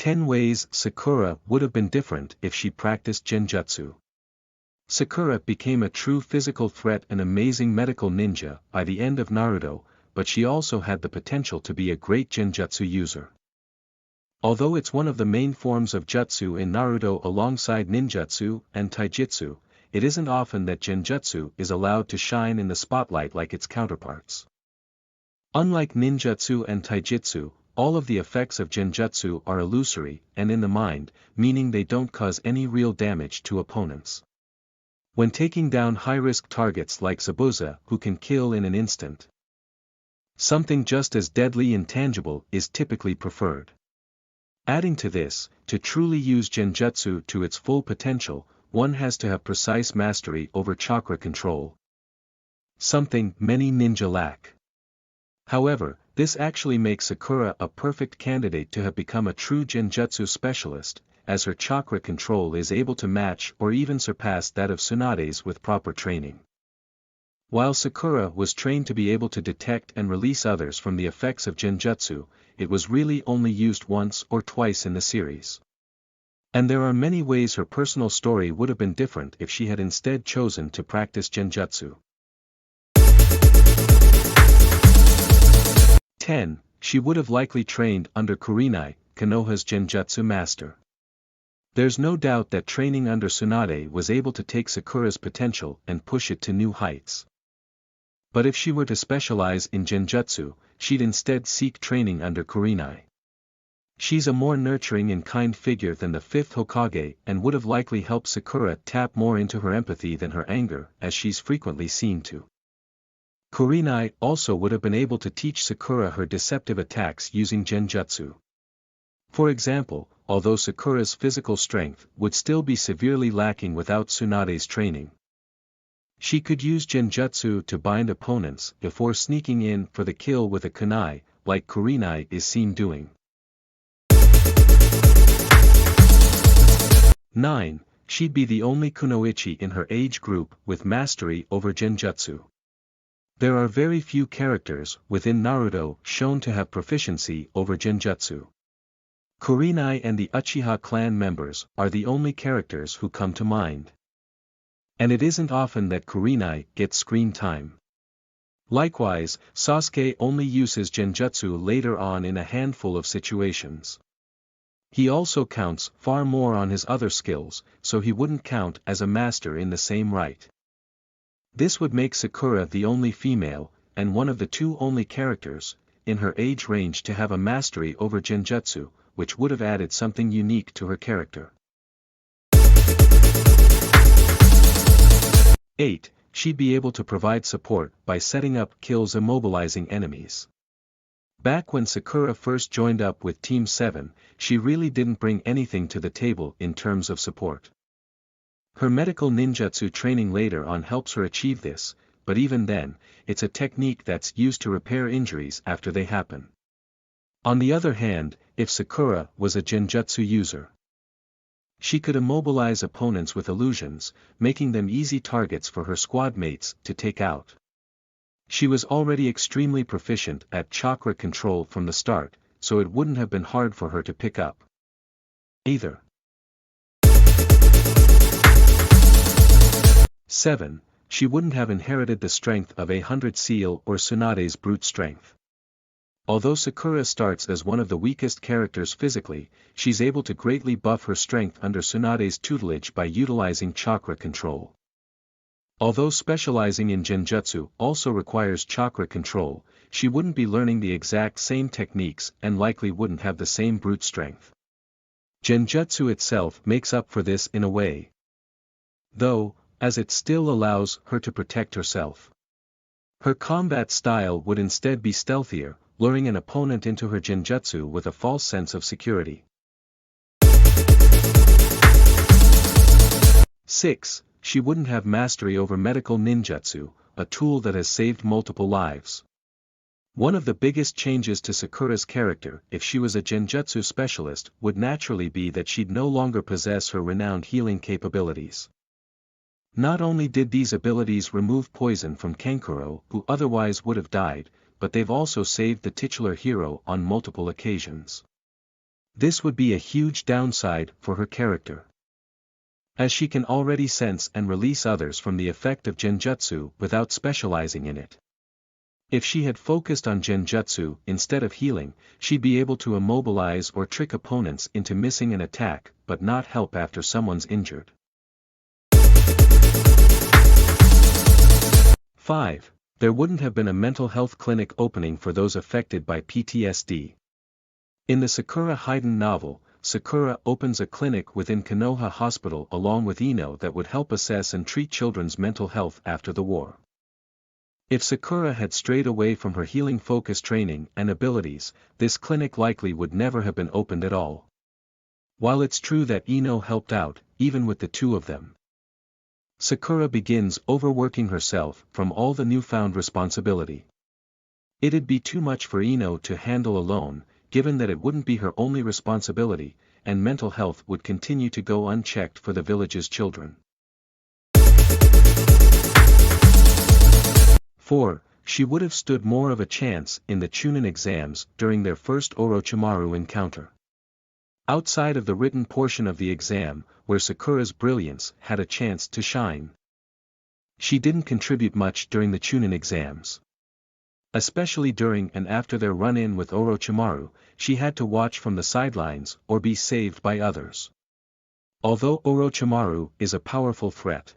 10 ways Sakura would have been different if she practiced Genjutsu. Sakura became a true physical threat and amazing medical ninja by the end of Naruto, but she also had the potential to be a great Genjutsu user. Although it's one of the main forms of jutsu in Naruto alongside ninjutsu and taijutsu, it isn't often that Genjutsu is allowed to shine in the spotlight like its counterparts. Unlike ninjutsu and taijutsu, all of the effects of Genjutsu are illusory and in the mind, meaning they don't cause any real damage to opponents. When taking down high-risk targets like Zabuza who can kill in an instant, something just as deadly and tangible is typically preferred. Adding to this, to truly use Genjutsu to its full potential, one has to have precise mastery over chakra control. Something many ninja lack. However, this actually makes Sakura a perfect candidate to have become a true Genjutsu specialist, as her chakra control is able to match or even surpass that of Tsunade's with proper training. While Sakura was trained to be able to detect and release others from the effects of Genjutsu, it was really only used once or twice in the series. And there are many ways her personal story would have been different if she had instead chosen to practice Genjutsu. 10. She would have likely trained under Kurenai, Konoha's Genjutsu master. There's no doubt that training under Tsunade was able to take Sakura's potential and push it to new heights. But if she were to specialize in Genjutsu, she'd instead seek training under Kurenai. She's a more nurturing and kind figure than the 5th Hokage and would have likely helped Sakura tap more into her empathy than her anger, as she's frequently seen to. Kurenai also would have been able to teach Sakura her deceptive attacks using Genjutsu. For example, although Sakura's physical strength would still be severely lacking without Tsunade's training, she could use Genjutsu to bind opponents before sneaking in for the kill with a kunai, like Kurenai is seen doing. 9. She'd be the only kunoichi in her age group with mastery over Genjutsu. There are very few characters within Naruto shown to have proficiency over Genjutsu. Kurenai and the Uchiha clan members are the only characters who come to mind. And it isn't often that Kurenai gets screen time. Likewise, Sasuke only uses Genjutsu later on in a handful of situations. He also counts far more on his other skills, so he wouldn't count as a master in the same right. This would make Sakura the only female, and one of the two only characters, in her age range to have a mastery over Genjutsu, which would have added something unique to her character. 8. She'd be able to provide support by setting up kills immobilizing enemies. Back when Sakura first joined up with Team 7, she really didn't bring anything to the table in terms of support. Her medical ninjutsu training later on helps her achieve this, but even then, it's a technique that's used to repair injuries after they happen. On the other hand, if Sakura was a Genjutsu user, she could immobilize opponents with illusions, making them easy targets for her squad mates to take out. She was already extremely proficient at chakra control from the start, so it wouldn't have been hard for her to pick up either. 7. She wouldn't have inherited the strength of 100 Seal or Tsunade's brute strength. Although Sakura starts as one of the weakest characters physically, she's able to greatly buff her strength under Tsunade's tutelage by utilizing chakra control. Although specializing in Genjutsu also requires chakra control, she wouldn't be learning the exact same techniques and likely wouldn't have the same brute strength. Genjutsu itself makes up for this in a way, though, as it still allows her to protect herself. Her combat style would instead be stealthier, luring an opponent into her Genjutsu with a false sense of security. 6. She wouldn't have mastery over medical ninjutsu, a tool that has saved multiple lives. One of the biggest changes to Sakura's character if she was a Genjutsu specialist would naturally be that she'd no longer possess her renowned healing capabilities. Not only did these abilities remove poison from Kankuro who otherwise would have died, but they've also saved the titular hero on multiple occasions. This would be a huge downside for her character, as she can already sense and release others from the effect of Genjutsu without specializing in it. If she had focused on Genjutsu instead of healing, she'd be able to immobilize or trick opponents into missing an attack, but not help after someone's injured. 5. There wouldn't have been a mental health clinic opening for those affected by PTSD. In the Sakura Haiden novel, Sakura opens a clinic within Konoha Hospital along with Ino that would help assess and treat children's mental health after the war. If Sakura had strayed away from her healing focus training and abilities, this clinic likely would never have been opened at all. While it's true that Ino helped out, even with the two of them, Sakura begins overworking herself from all the newfound responsibility. It'd be too much for Ino to handle alone, given that it wouldn't be her only responsibility, and mental health would continue to go unchecked for the village's children. 4. She would have stood more of a chance in the Chunin exams during their first Orochimaru encounter. Outside of the written portion of the exam, where Sakura's brilliance had a chance to shine, she didn't contribute much during the Chunin exams. Especially during and after their run-in with Orochimaru, she had to watch from the sidelines or be saved by others. Although Orochimaru is a powerful threat,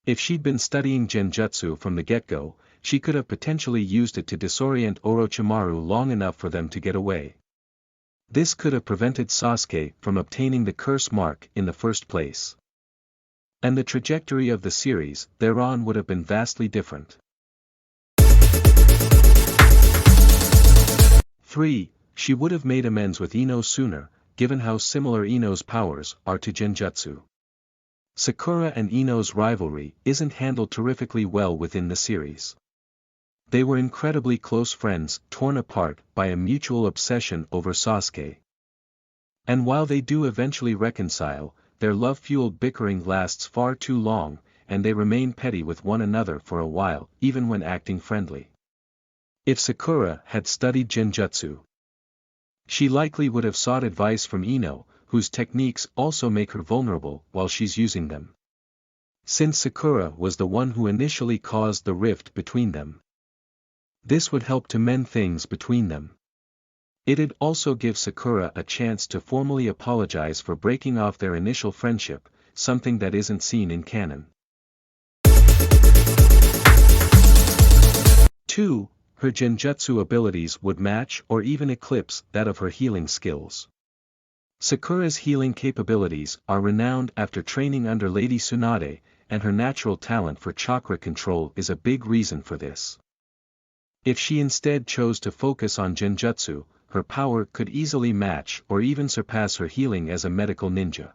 if she'd been studying Genjutsu from the get-go, she could have potentially used it to disorient Orochimaru long enough for them to get away. This could have prevented Sasuke from obtaining the curse mark in the first place. And the trajectory of the series thereon would have been vastly different. 3. She would have made amends with Ino sooner, given how similar Ino's powers are to Genjutsu. Sakura and Ino's rivalry isn't handled terrifically well within the series. They were incredibly close friends torn apart by a mutual obsession over Sasuke. And while they do eventually reconcile, their love-fueled bickering lasts far too long, and they remain petty with one another for a while, even when acting friendly. If Sakura had studied Genjutsu, she likely would have sought advice from Ino, whose techniques also make her vulnerable while she's using them. Since Sakura was the one who initially caused the rift between them, this would help to mend things between them. It'd also give Sakura a chance to formally apologize for breaking off their initial friendship, something that isn't seen in canon. 2. Her Genjutsu abilities would match or even eclipse that of her healing skills. Sakura's healing capabilities are renowned after training under Lady Tsunade, and her natural talent for chakra control is a big reason for this. If she instead chose to focus on Genjutsu, her power could easily match or even surpass her healing as a medical ninja.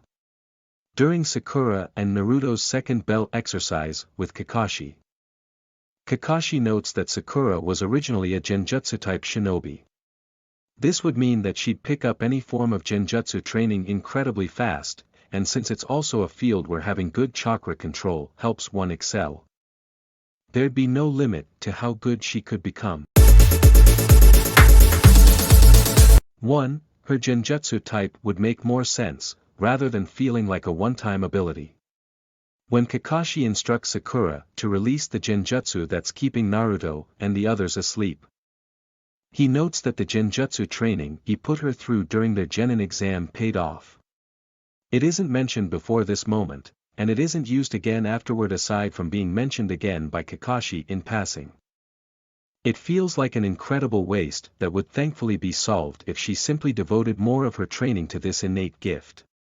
During Sakura and Naruto's second bell exercise with Kakashi, Kakashi notes that Sakura was originally a Genjutsu-type shinobi. This would mean that she'd pick up any form of Genjutsu training incredibly fast, and since it's also a field where having good chakra control helps one excel, there'd be no limit to how good she could become. 1. Her Genjutsu type would make more sense, rather than feeling like a one-time ability. When Kakashi instructs Sakura to release the Genjutsu that's keeping Naruto and the others asleep, he notes that the Genjutsu training he put her through during their Genin exam paid off. It isn't mentioned before this moment, and it isn't used again afterward aside from being mentioned again by Kakashi in passing. It feels like an incredible waste that would thankfully be solved if she simply devoted more of her training to this innate gift.